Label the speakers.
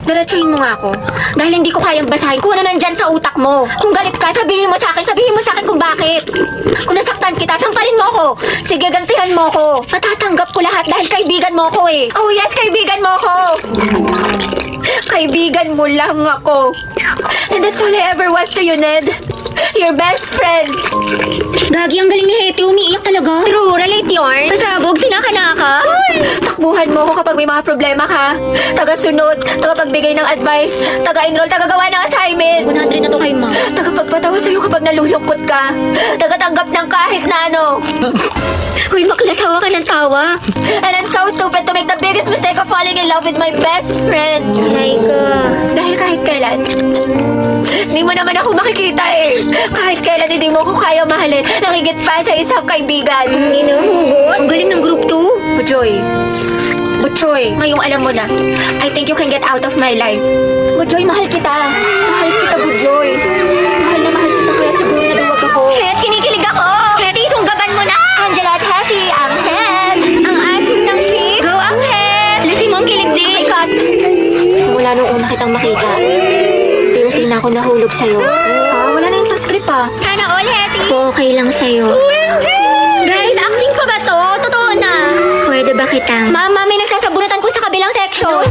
Speaker 1: Diretsuhin mo nga ako. Dahil hindi ko kayang basahin kung ano nandyan sa utak mo. Kung galit ka, sabihin mo sa akin kung bakit. Kung nasaktan kita, sampalin mo ako. Sige, gantihan mo ako. Matatanggap ko lahat dahil kaibigan mo ako eh. Oh yes, kaibigan mo ako. Kaibigan mo lang ako. And that's all I ever was to you, Ned. Your best friend. Gagi, ang galing ni Hetty. Umiiyak talaga. True, relate yarn. Pasabog, sinaka-naka. Takbuhan mo ako kapag may mga problema ka. Taga-sunod, taga-pagbigay ng advice, taga-enroll, taga-gawa ng assignment. 100 na to kay Ma. Taga-pagpatawa sa'yo kapag nalulungkot ka. Taga-tanggap ng kahit na ano. Uy, bakla, tawa ka ng tawa. And I'm so stupid to make the biggest mistake of falling in love with my best friend. Aray ka. Dahil kahit kailan, hindi mo naman ako makikita eh. Kahit kailan hindi mo ko kaya mahalin. Nakigit pa sa isang kaibigan. Ang inahugot. Ang galing ng group 2. Butchoy, ngayong alam mo na. I think you can get out of my life. Butchoy, mahal kita. Mahal kita, Butchoy. Mahal na mahal kita, kaya siguro naduwag ako. Het, kinikilig ako. Hetty, sunggaban mo na. Angela at Hetty, ang Het. Ang asim ng ship. Go, ang Het. Lasi mo ang kilig din. Okay, cut. Mula nung una kitang makita, unti na ako nahulog sa'yo. Wala na yun sa script Sana all, Hetty. Okay lang sa'yo. Guys, acting pa ba to? Totoo na. Pwede ba kitang? Mama, may nagsasabunutan ko sa kabilang section.